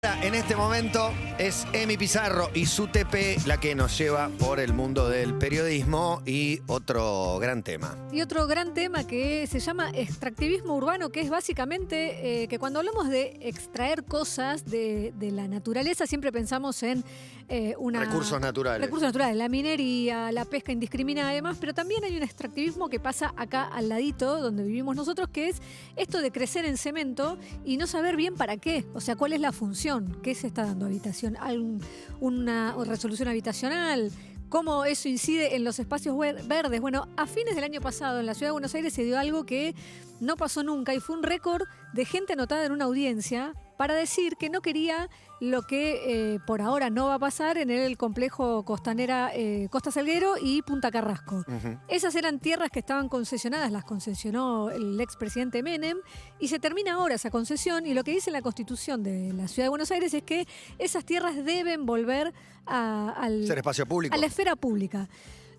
En este momento es Emi Pizarro y su TP la que nos lleva por el mundo del periodismo y otro gran tema. Y otro gran tema que se llama extractivismo urbano, que es básicamente que cuando hablamos de extraer cosas de la naturaleza siempre pensamos en Recursos naturales. Recursos naturales, la minería, la pesca indiscriminada además, pero también hay un extractivismo que pasa acá al ladito, donde vivimos nosotros, que es esto de crecer en cemento y no saber bien para qué, o sea, cuál es la función. ¿Qué se está dando? ¿Habitación? ¿Una resolución habitacional? ¿Cómo eso incide en los espacios verdes? Bueno, a fines del año pasado en la Ciudad de Buenos Aires se dio algo que no pasó nunca y fue un récord de gente anotada en una audiencia para decir que no quería lo que por ahora no va a pasar en el complejo costanera Costa Salguero y Punta Carrasco. Esas eran tierras que estaban concesionadas, las concesionó el expresidente Menem y se termina ahora esa concesión y lo que dice la Constitución de la Ciudad de Buenos Aires es que esas tierras deben volver ser espacio público. A la esfera pública.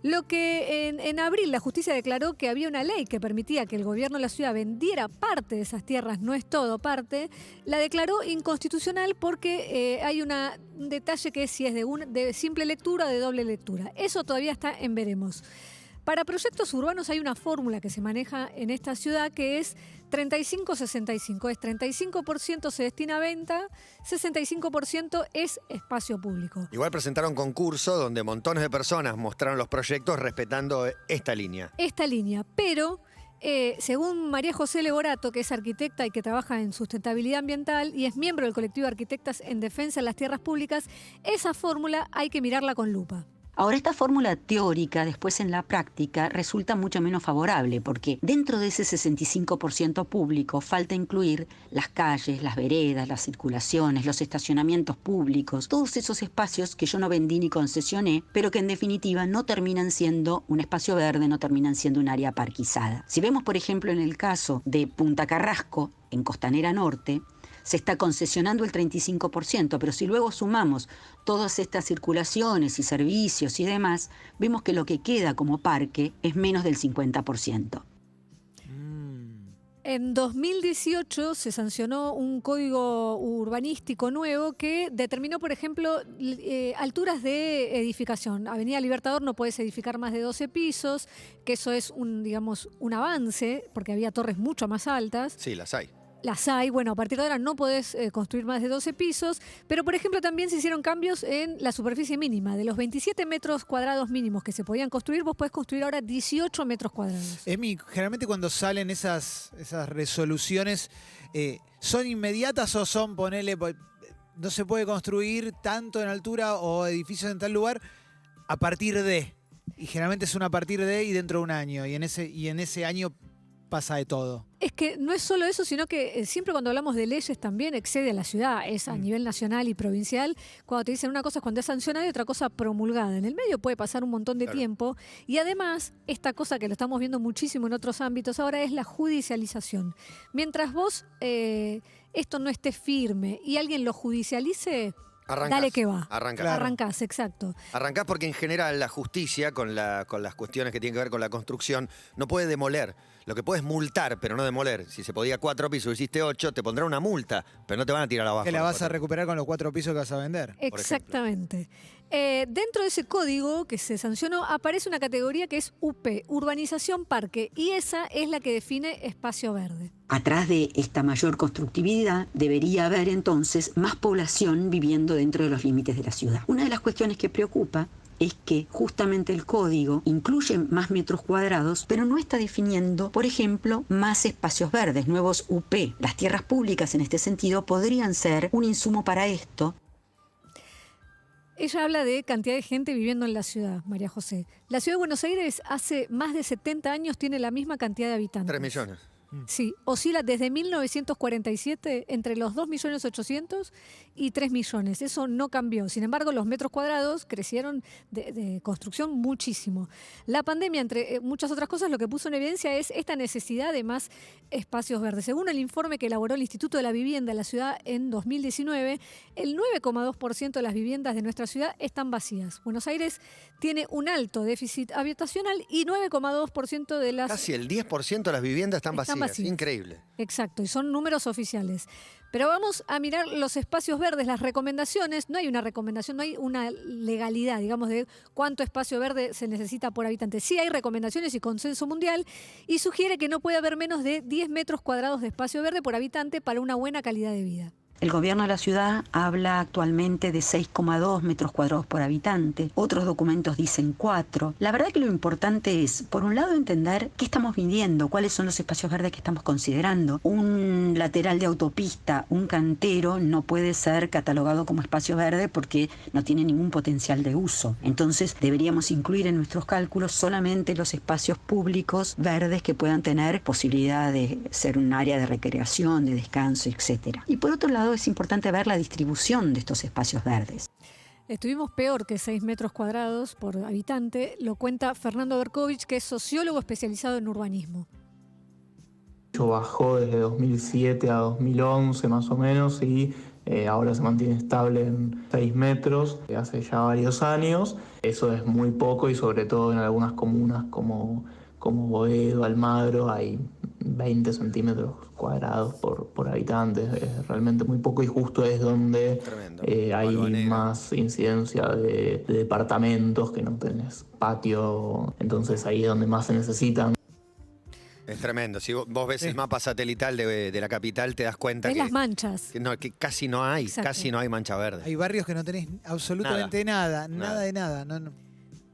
Lo que en abril la justicia declaró que había una ley que permitía que el gobierno de la ciudad vendiera parte de esas tierras, no es todo parte, la declaró inconstitucional porque hay un detalle que es si es de simple lectura o de doble lectura. Eso todavía está en veremos. Para proyectos urbanos hay una fórmula que se maneja en esta ciudad que es 35-65. Es 35% se destina a venta, 65% es espacio público. Igual presentaron concurso donde montones de personas mostraron los proyectos respetando esta línea. Esta línea, pero según María José Leborato, que es arquitecta y que trabaja en sustentabilidad ambiental y es miembro del colectivo de arquitectas en defensa de las tierras públicas, esa fórmula hay que mirarla con lupa. Ahora, esta fórmula teórica, después en la práctica, resulta mucho menos favorable, porque dentro de ese 65% público falta incluir las calles, las veredas, las circulaciones, los estacionamientos públicos, todos esos espacios que yo no vendí ni concesioné, pero que en definitiva no terminan siendo un espacio verde, no terminan siendo un área parquizada. Si vemos, por ejemplo, en el caso de Punta Carrasco, en Costanera Norte, se está concesionando el 35%, pero si luego sumamos todas estas circulaciones y servicios y demás, vemos que lo que queda como parque es menos del 50%. En 2018 se sancionó un código urbanístico nuevo que determinó, por ejemplo, alturas de edificación. Avenida Libertador no puedes edificar más de 12 pisos, que eso es un avance, porque había torres mucho más altas. Sí, las hay. Las hay, bueno, a partir de ahora no podés construir más de 12 pisos, pero por ejemplo también se hicieron cambios en la superficie mínima. De los 27 metros cuadrados mínimos que se podían construir, vos podés construir ahora 18 metros cuadrados. Emi, generalmente cuando salen esas resoluciones, ¿son inmediatas o son, ponele, no se puede construir tanto en altura o edificios en tal lugar a partir de? Y generalmente es a partir de y dentro de un año, y en ese año pasa de todo. Es que no es solo eso, sino que siempre cuando hablamos de leyes también excede a la ciudad, es a nivel nacional y provincial. Cuando te dicen una cosa es cuando es sancionada y otra cosa promulgada. En el medio puede pasar un montón de tiempo. Y además, esta cosa que lo estamos viendo muchísimo en otros ámbitos ahora es la judicialización. Mientras vos esto no esté firme y alguien lo judicialice, arrancás, dale que va. Arrancás. Claro. Arrancás, exacto. Arrancás porque en general la justicia, con las cuestiones que tienen que ver con la construcción, no puede demoler. Lo que puede es multar, pero no demoler. Si se podía 4 pisos y hiciste 8, te pondrán una multa, pero no te van a tirar abajo. Que la vas a recuperar con los 4 pisos que vas a vender. Exactamente. Dentro de ese código que se sancionó aparece una categoría que es UP, Urbanización Parque, y esa es la que define espacio verde. Atrás de esta mayor constructividad debería haber entonces más población viviendo dentro de los límites de la ciudad. Una de las cuestiones que preocupa es que justamente el código incluye más metros cuadrados, pero no está definiendo, por ejemplo, más espacios verdes, nuevos UP. Las tierras públicas en este sentido podrían ser un insumo para esto. Ella habla de cantidad de gente viviendo en la ciudad, María José. La ciudad de Buenos Aires hace más de 70 años tiene la misma cantidad de habitantes. 3 millones. Sí, oscila desde 1947 entre los 2.800.000 y 3 millones. Eso no cambió. Sin embargo, los metros cuadrados crecieron de construcción muchísimo. La pandemia, entre muchas otras cosas, lo que puso en evidencia es esta necesidad de más espacios verdes. Según el informe que elaboró el Instituto de la Vivienda de la ciudad en 2019, el 9,2% de las viviendas de nuestra ciudad están vacías. Buenos Aires tiene un alto déficit habitacional y 9,2% de las... Casi el 10% de las viviendas están vacías. vacías. Increíble. Exacto, y son números oficiales. Pero vamos a mirar los espacios verdes, las recomendaciones. No hay una recomendación, no hay una legalidad, digamos, de cuánto espacio verde se necesita por habitante. Sí hay recomendaciones y consenso mundial y sugiere que no puede haber menos de 10 metros cuadrados de espacio verde por habitante para una buena calidad de vida. El gobierno de la ciudad habla actualmente de 6,2 metros cuadrados por habitante. Otros documentos dicen 4. La verdad que lo importante es, por un lado, entender qué estamos midiendo, cuáles son los espacios verdes que estamos considerando. Un lateral de autopista, un cantero, no puede ser catalogado como espacio verde porque no tiene ningún potencial de uso. Entonces, deberíamos incluir en nuestros cálculos solamente los espacios públicos verdes que puedan tener posibilidad de ser un área de recreación, de descanso, etc. Y por otro lado, es importante ver la distribución de estos espacios verdes. Estuvimos peor que 6 metros cuadrados por habitante, lo cuenta Fernando Berkovich, que es sociólogo especializado en urbanismo. Bajó desde 2007 a 2011 más o menos y ahora se mantiene estable en 6 metros hace ya varios años. Eso es muy poco y sobre todo en algunas comunas como Boedo, Almagro, hay 20 centímetros cuadrados por habitante. Es realmente muy poco y justo es donde hay más incidencia de departamentos que no tenés patio, entonces ahí es donde más se necesitan. Es tremendo. Si vos ves el mapa satelital de la capital, te das cuenta Es las manchas. que casi no hay, mancha verde. Hay barrios que no tenés absolutamente nada de nada.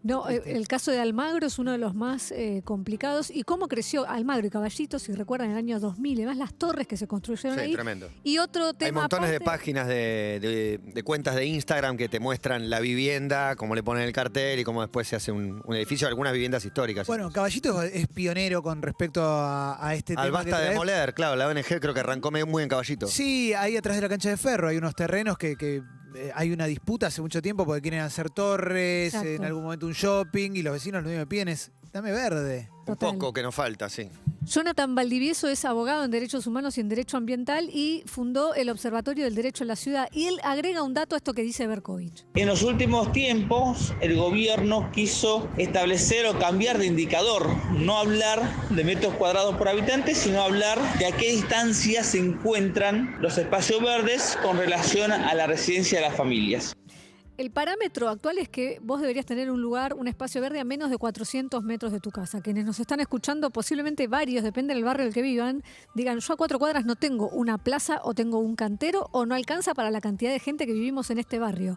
No, el caso de Almagro es uno de los más complicados. ¿Y cómo creció Almagro y Caballito, si recuerdan, en el año 2000? Además, las torres que se construyeron ahí. Tremendo. Y otro tema Hay montones de aparte, páginas de cuentas de Instagram que te muestran la vivienda, cómo le ponen el cartel y cómo después se hace un edificio, algunas viviendas históricas. Bueno, Caballito es pionero con respecto a este Al tema que basta de traes. demoler, claro, la ONG creo que arrancó muy en Caballito. Sí, ahí atrás de la cancha de Ferro hay unos terrenos que hay una disputa hace mucho tiempo porque quieren hacer torres, Exacto. en algún momento un shopping y los vecinos lo único que piden es, dame verde. Un Total. poco que nos falta, sí. Jonathan Valdivieso es abogado en Derechos Humanos y en Derecho Ambiental y fundó el Observatorio del Derecho en la Ciudad. Y él agrega un dato a esto que dice Berkovich. En los últimos tiempos, el gobierno quiso establecer o cambiar de indicador, no hablar de metros cuadrados por habitante, sino hablar de a qué distancia se encuentran los espacios verdes con relación a la residencia de las familias. El parámetro actual es que vos deberías tener un lugar, un espacio verde a menos de 400 metros de tu casa. Quienes nos están escuchando, posiblemente varios, depende del barrio en el que vivan, digan, yo a 4 cuadras no tengo una plaza o tengo un cantero o no alcanza para la cantidad de gente que vivimos en este barrio.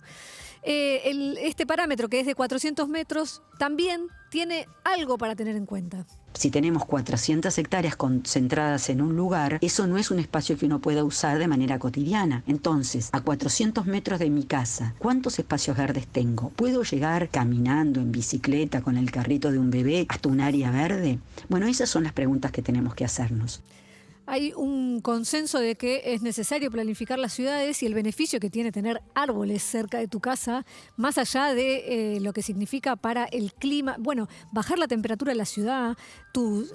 Este parámetro, que es de 400 metros, también tiene algo para tener en cuenta. Si tenemos 400 hectáreas concentradas en un lugar, eso no es un espacio que uno pueda usar de manera cotidiana. Entonces, a 400 metros de mi casa, ¿cuántos espacios verdes tengo? ¿Puedo llegar caminando, en bicicleta, con el carrito de un bebé, hasta un área verde? Bueno, esas son las preguntas que tenemos que hacernos. Hay un consenso de que es necesario planificar las ciudades y el beneficio que tiene tener árboles cerca de tu casa, más allá de lo que significa para el clima. Bueno, bajar la temperatura de la ciudad, tu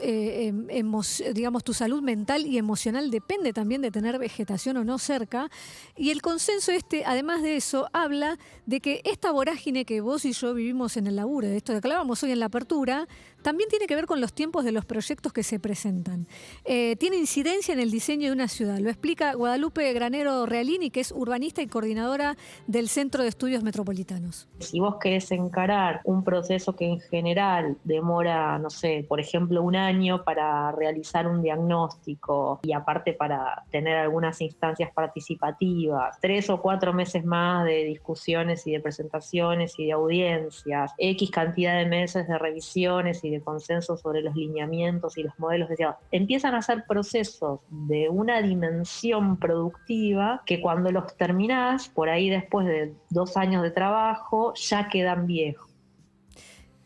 salud mental y emocional depende también de tener vegetación o no cerca. Y el consenso además de eso, habla de que esta vorágine que vos y yo vivimos en el laburo, de esto de que hablábamos hoy en la apertura, también tiene que ver con los tiempos de los proyectos que se presentan. Tiene incidencia en el diseño de una ciudad. Lo explica Guadalupe Granero Realini, que es urbanista y coordinadora del Centro de Estudios Metropolitanos. Si vos querés encarar un proceso que en general demora, no sé, por ejemplo, un año para realizar un diagnóstico y aparte para tener algunas instancias participativas, 3 o 4 meses más de discusiones y de presentaciones y de audiencias, X cantidad de meses de revisiones y de consenso sobre los lineamientos y los modelos deseados, empiezan a ser procesos de una dimensión productiva que cuando los terminás, por ahí después de 2 años de trabajo, ya quedan viejos.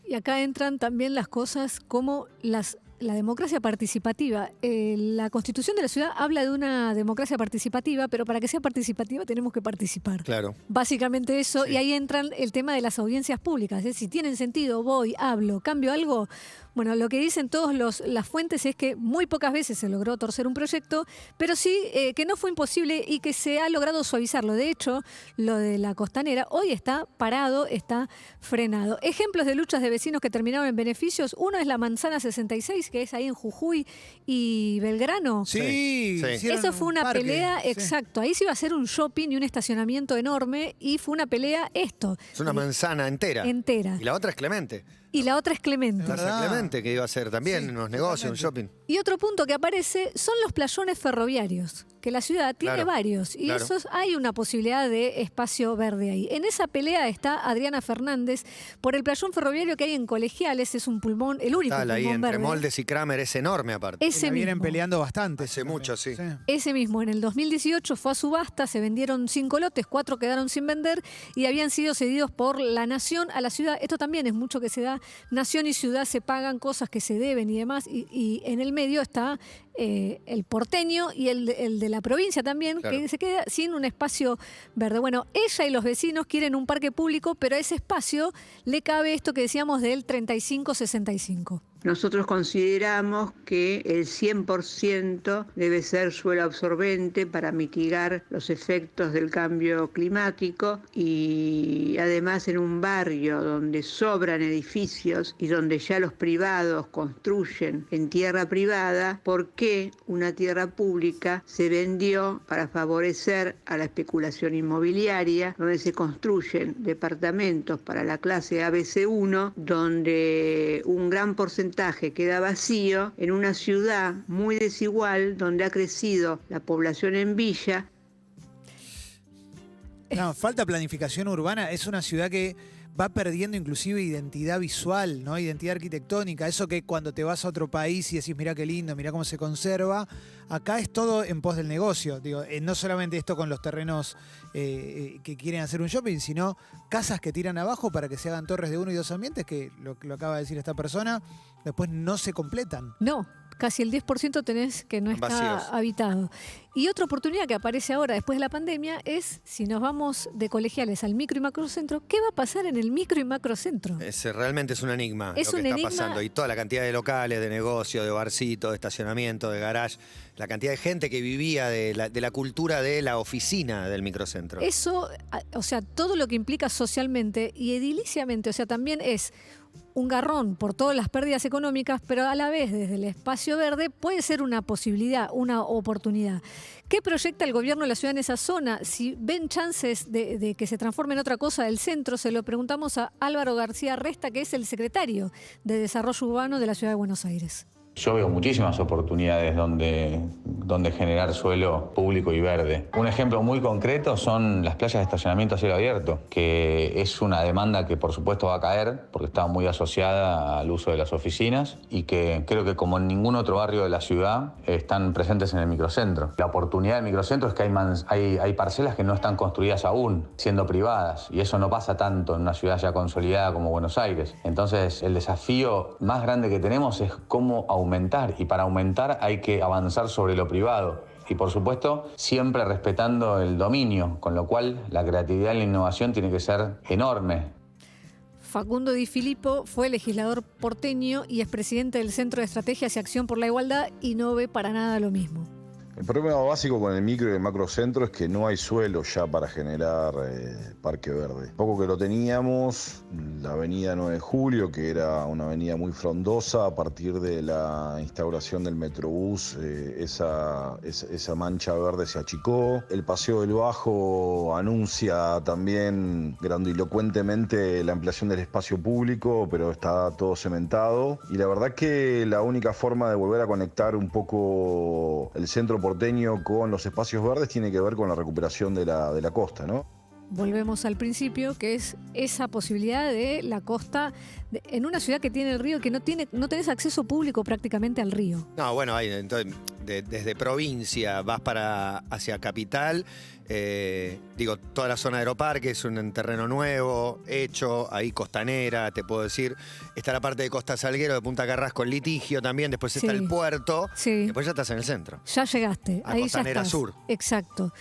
Y acá entran también las cosas como la democracia participativa. La Constitución de la ciudad habla de una democracia participativa, pero para que sea participativa tenemos que participar. Claro. Básicamente eso, Sí. y ahí entran el tema de las audiencias públicas. Si tienen sentido, voy, hablo, cambio algo. Bueno, lo que dicen todas las fuentes es que muy pocas veces se logró torcer un proyecto, pero sí que no fue imposible y que se ha logrado suavizarlo. De hecho, lo de la Costanera hoy está parado, está frenado. Ejemplos de luchas de vecinos que terminaron en beneficios. Uno es la Manzana 66, que es ahí en Jujuy y Belgrano. Sí, Sí. hicieron Eso fue un una parque, pelea, sí. exacto. Ahí se iba a hacer un shopping y un estacionamiento enorme y fue una pelea Es una manzana entera. entera. Y la otra es Clemente. Y la otra es Clemente. Es Plaza verdad. Clemente, que iba a ser también Sí, unos negocios, un totalmente. shopping. Y otro punto que aparece son los playones ferroviarios, que la ciudad tiene Claro, varios, y claro. esos hay una posibilidad de espacio verde ahí. En esa pelea está Adriana Fernández por el playón ferroviario que hay en Colegiales, es un pulmón, el único Tal, ahí pulmón entre verde. Moldes y Kramer es enorme aparte. Ese La vienen mismo. peleando bastante. Hace mucho, sí. Ese mismo, en el 2018 fue a subasta, se vendieron 5 lotes, 4 quedaron sin vender y habían sido cedidos por la Nación a la ciudad. Esto también es mucho que se da. Nación y ciudad se pagan cosas que se deben y demás. Y en el medio está el porteño y el de la provincia también, Claro. que se queda sin un espacio verde. Bueno, ella y los vecinos quieren un parque público, pero a ese espacio le cabe esto que decíamos del 35-65. Nosotros consideramos que el 100% debe ser suelo absorbente para mitigar los efectos del cambio climático y además en un barrio donde sobran edificios y donde ya los privados construyen en tierra privada, ¿por qué una tierra pública se vendió para favorecer a la especulación inmobiliaria, donde se construyen departamentos para la clase ABC1, donde un gran porcentaje queda vacío en una ciudad muy desigual donde ha crecido la población en villa? No, falta planificación urbana. Es una ciudad que va perdiendo inclusive identidad visual, ¿no? Identidad arquitectónica. Eso que cuando te vas a otro país y decís, mirá qué lindo, mirá cómo se conserva. Acá es todo en pos del negocio. Digo, no solamente esto con los terrenos que quieren hacer un shopping, sino casas que tiran abajo para que se hagan torres de 1 y 2 ambientes, que lo acaba de decir esta persona, después no se completan. No, casi el 10% tenés que no está Vacíos. habitado. Y otra oportunidad que aparece ahora después de la pandemia es, si nos vamos de Colegiales al micro y macrocentro, ¿qué va a pasar en el micro y macrocentro? Realmente es un enigma Es lo que un está enigma. pasando. Y toda la cantidad de locales, de negocios, de barcitos, de estacionamiento, de garage, la cantidad de gente que vivía de la cultura de la oficina del microcentro. Eso, o sea, todo lo que implica socialmente y ediliciamente, o sea, también es un garrón por todas las pérdidas económicas, pero a la vez desde el espacio verde puede ser una posibilidad, una oportunidad. ¿Qué proyecta el gobierno de la ciudad en esa zona? Si ven chances de que se transforme en otra cosa del centro, se lo preguntamos a Álvaro García Resta, que es el secretario de Desarrollo Urbano de la Ciudad de Buenos Aires. Yo veo muchísimas oportunidades donde generar suelo público y verde. Un ejemplo muy concreto son las playas de estacionamiento a cielo abierto, que es una demanda que por supuesto va a caer porque está muy asociada al uso de las oficinas y que creo que como en ningún otro barrio de la ciudad están presentes en el microcentro. La oportunidad del microcentro es que hay parcelas que no están construidas aún, siendo privadas, y eso no pasa tanto en una ciudad ya consolidada como Buenos Aires. Entonces el desafío más grande que tenemos es cómo aumentar, y para aumentar hay que avanzar sobre lo privado y por supuesto siempre respetando el dominio, con lo cual la creatividad y la innovación tiene que ser enorme. Facundo Di Filippo fue legislador porteño y es presidente del Centro de Estrategias y Acción por la Igualdad y no ve para nada lo mismo. El problema básico con el micro y el macrocentro es que no hay suelo ya para generar parque verde. Poco que lo teníamos, la avenida 9 de Julio, que era una avenida muy frondosa, a partir de la instauración del Metrobús, esa mancha verde se achicó. El Paseo del Bajo anuncia también grandilocuentemente la ampliación del espacio público, pero está todo cementado. Y la verdad que la única forma de volver a conectar un poco el centro porteño con los espacios verdes tiene que ver con la recuperación de la costa, ¿no? Volvemos al principio, que es esa posibilidad de la costa en una ciudad que tiene el río, que no tenés acceso público prácticamente al río. No, bueno, ahí, entonces, desde provincia vas hacia capital, toda la zona de Aeroparque es un terreno nuevo, hecho, ahí costanera, te puedo decir. Está la parte de Costa Salguero, de Punta Carrasco, el litigio también, después está el puerto, Sí. después ya estás en el centro. Ya llegaste, A ahí Costanera ya estás. Sur. Exacto.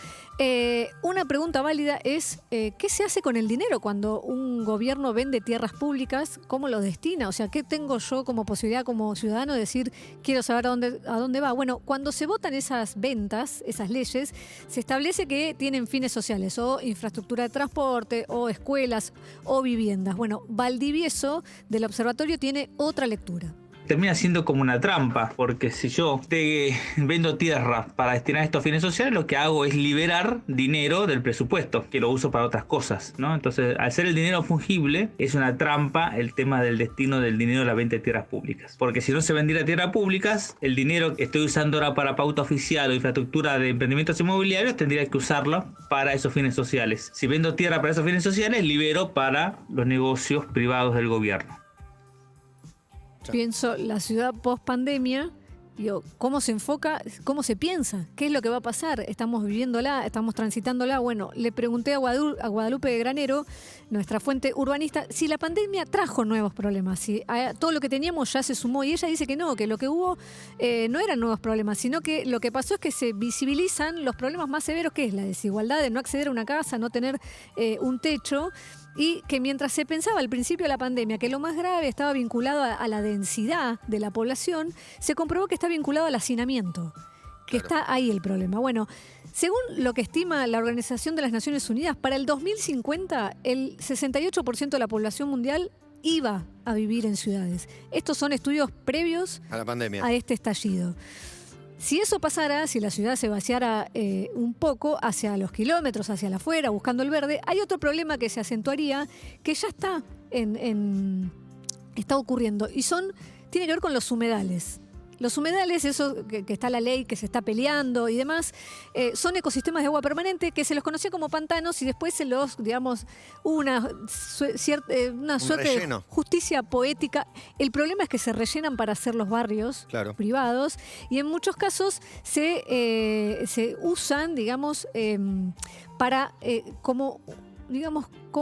Una pregunta válida es, ¿qué se hace con el dinero cuando un gobierno vende tierras públicas? ¿Cómo lo destina? O sea, ¿qué tengo yo como posibilidad como ciudadano de decir, quiero saber a dónde va? Bueno, cuando se votan esas ventas, esas leyes, se establece que tienen fines sociales, o infraestructura de transporte, o escuelas, o viviendas. Bueno, Valdivieso del observatorio tiene otra lectura. termina siendo como una trampa, porque si yo te vendo tierra para destinar a estos fines sociales, lo que hago es liberar dinero del presupuesto, que lo uso para otras cosas, ¿no? Entonces, al ser el dinero fungible, es una trampa el tema del destino del dinero de la venta de tierras públicas. Porque si no se vendiera tierras públicas, el dinero que estoy usando ahora para pauta oficial o infraestructura de emprendimientos inmobiliarios, tendría que usarlo para esos fines sociales. Si vendo tierra para esos fines sociales, libero para los negocios privados del gobierno. Pienso la ciudad post pandemia, digo, ¿cómo se enfoca? ¿Cómo se piensa? ¿Qué es lo que va a pasar? ¿Estamos viviéndola? ¿Estamos transitándola? Bueno, le pregunté a Guadalupe de Granero, nuestra fuente urbanista, si la pandemia trajo nuevos problemas, si todo lo que teníamos ya se sumó, y ella dice que no, que lo que hubo no eran nuevos problemas, sino que lo que pasó es que se visibilizan los problemas más severos, que es la desigualdad de no acceder a una casa, no tener un techo. Y que mientras se pensaba al principio de la pandemia que lo más grave estaba vinculado a la densidad de la población, se comprobó que está vinculado al hacinamiento, que está ahí el problema. Bueno, según lo que estima la Organización de las Naciones Unidas, para el 2050 el 68% de la población mundial iba a vivir en ciudades. Estos son estudios previos a la pandemia, a este estallido. Si eso pasara, si la ciudad se vaciara un poco hacia los kilómetros, hacia la afuera, buscando el verde, hay otro problema que se acentuaría, que ya está está ocurriendo, y tiene que ver con los humedales. Los humedales, eso que está la ley, que se está peleando y demás, son ecosistemas de agua permanente que se los conocía como pantanos y después se los, digamos, una suerte de justicia poética. El problema es que se rellenan para hacer los barrios privados y en muchos casos se usan, digamos, para como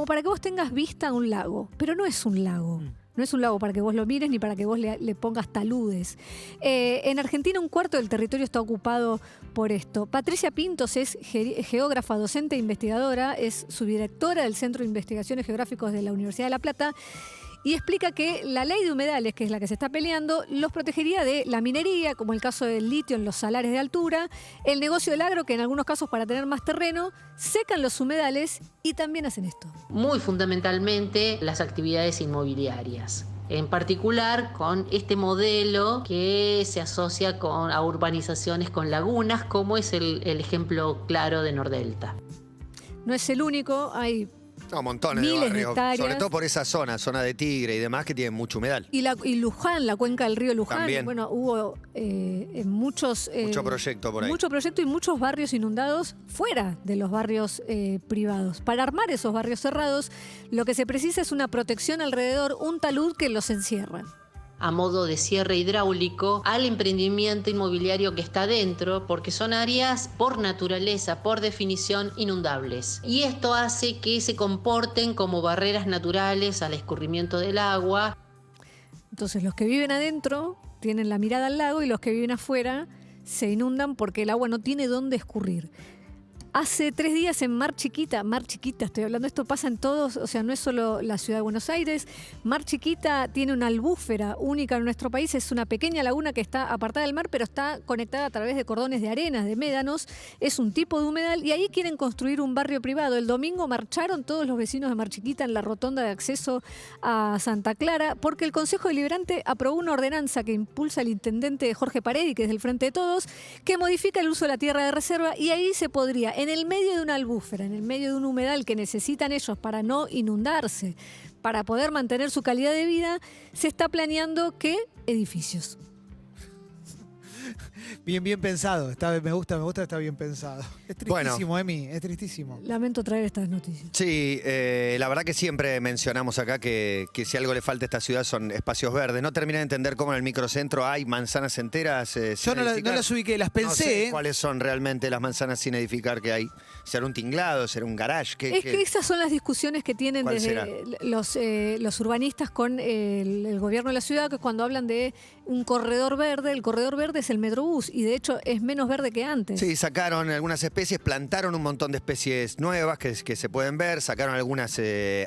para que vos tengas vista a un lago, pero no es un lago. No es un lago para que vos lo mires ni para que vos le pongas taludes. En Argentina un cuarto del territorio está ocupado por esto. Patricia Pintos es geógrafa, docente e investigadora, es subdirectora del Centro de Investigaciones Geográficos de la Universidad de La Plata y explica que la ley de humedales, que es la que se está peleando, los protegería de la minería, como el caso del litio en los salares de altura, el negocio del agro, que en algunos casos para tener más terreno, secan los humedales y también hacen esto. Muy fundamentalmente las actividades inmobiliarias. En particular con este modelo que se asocia a urbanizaciones con lagunas, como es el ejemplo claro de Nordelta. No es el único, hay montones de barrios, sobre todo por esa zona de Tigre y demás, que tienen mucho humedal. Y Luján, la cuenca del río Luján. También. Bueno, hubo mucho proyecto por ahí. Mucho proyecto y muchos barrios inundados fuera de los barrios privados. Para armar esos barrios cerrados, lo que se precisa es una protección alrededor, un talud que los encierra. A modo de cierre hidráulico al emprendimiento inmobiliario que está dentro, porque son áreas por naturaleza, por definición, inundables. Y esto hace que se comporten como barreras naturales al escurrimiento del agua. Entonces los que viven adentro tienen la mirada al lago y los que viven afuera se inundan porque el agua no tiene dónde escurrir. Hace 3 días en Mar Chiquita estoy hablando, esto pasa en todos, o sea, no es solo la ciudad de Buenos Aires. Mar Chiquita tiene una albúfera única en nuestro país, es una pequeña laguna que está apartada del mar, pero está conectada a través de cordones de arenas, de médanos, es un tipo de humedal y ahí quieren construir un barrio privado. El domingo marcharon todos los vecinos de Mar Chiquita en la rotonda de acceso a Santa Clara porque el Consejo Deliberante aprobó una ordenanza que impulsa el intendente Jorge Paredi, que es del Frente de Todos, que modifica el uso de la tierra de reserva y ahí se podría, en el medio de una albúfera, en el medio de un humedal que necesitan ellos para no inundarse, para poder mantener su calidad de vida, se está planeando ¿qué? Edificios. Bien pensado. Me gusta, está bien pensado. Es tristísimo, Emi, es tristísimo. Lamento traer estas noticias. Sí, la verdad que siempre mencionamos acá que si algo le falta a esta ciudad son espacios verdes. No terminé de entender cómo en el microcentro hay manzanas enteras Yo no las ubiqué, las pensé. No sé cuáles son realmente las manzanas sin edificar que hay. ¿Será un tinglado? ¿Será un garage? Que esas son las discusiones que tienen desde los urbanistas con el gobierno de la ciudad, que es cuando hablan de un corredor verde. El corredor verde es el Metrobús y de hecho es menos verde que antes. Sí, sacaron algunas especies, plantaron un montón de especies nuevas que se pueden ver, sacaron algunas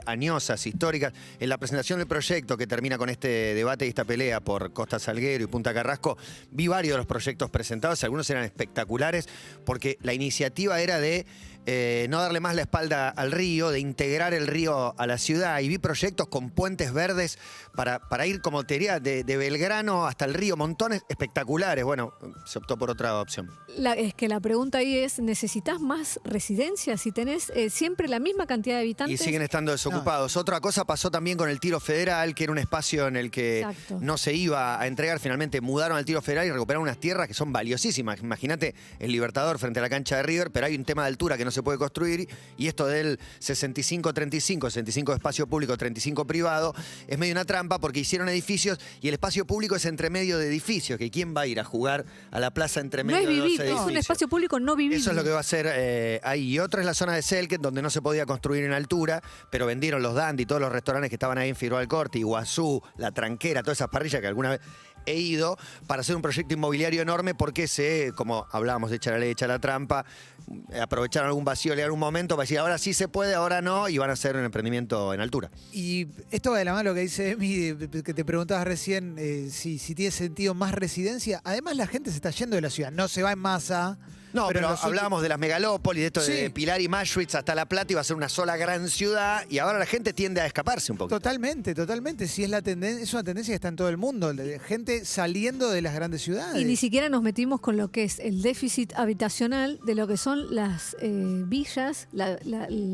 añosas, históricas. En la presentación del proyecto que termina con este debate y esta pelea por Costa Salguero y Punta Carrasco, vi varios de los proyectos presentados, algunos eran espectaculares porque la iniciativa era de no darle más la espalda al río, de integrar el río a la ciudad. Y vi proyectos con puentes verdes para ir, como te diría, de Belgrano hasta el río, montones espectaculares. Bueno, se optó por otra opción. Es que la pregunta ahí es, ¿necesitas más residencias? Si tenés siempre la misma cantidad de habitantes. Y siguen estando desocupados. Otra cosa pasó también con el Tiro Federal, que era un espacio en el que Exacto. no se iba a entregar. Finalmente mudaron al Tiro Federal y recuperaron unas tierras que son valiosísimas. Imagínate el Libertador frente a la cancha de River, pero hay un tema de altura que no se puede construir, y esto del 65-35, 65 de espacio público, 35 privado, es medio una trampa porque hicieron edificios y el espacio público es entre medio de edificios, que ¿quién va a ir a jugar a la plaza entre medio No es de dos vivible, edificios? es un espacio público no vivible. Eso es lo que va a ser ahí. Y otra es la zona de Selket, donde no se podía construir en altura, pero vendieron los dandy, todos los restaurantes que estaban ahí en Figueroa Alcorte, Iguazú, La Tranquera, todas esas parrillas que alguna vez he ido, para hacer un proyecto inmobiliario enorme, porque como hablábamos de echar la ley, echar la trampa, aprovecharon algún vacío legal en un momento para decir ahora sí se puede, ahora no, y van a hacer un emprendimiento en altura. Y esto va de la mano lo que dice Emi, que te preguntabas recién, si tiene sentido más residencia. Además, la gente se está yendo de la ciudad, no se va en masa. No, pero los hablábamos de las megalópolis, de esto Sí. de Pilar y Maschwitz hasta La Plata, iba a ser una sola gran ciudad, y ahora la gente tiende a escaparse un poquito. Totalmente, totalmente. Sí, es una tendencia que está en todo el mundo, de gente saliendo de las grandes ciudades. Y ni siquiera nos metimos con lo que es el déficit habitacional de lo que son las villas, la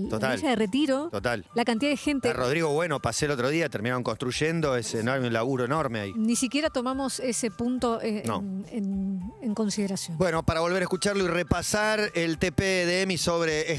Total. villa de Retiro, Total. la cantidad de gente. A Rodrigo Bueno, pasé el otro día, terminaron construyendo, hay un laburo enorme ahí. Ni siquiera tomamos ese punto No. en consideración. Bueno, para volver a escucharlo y repasar el TP de Emi sobre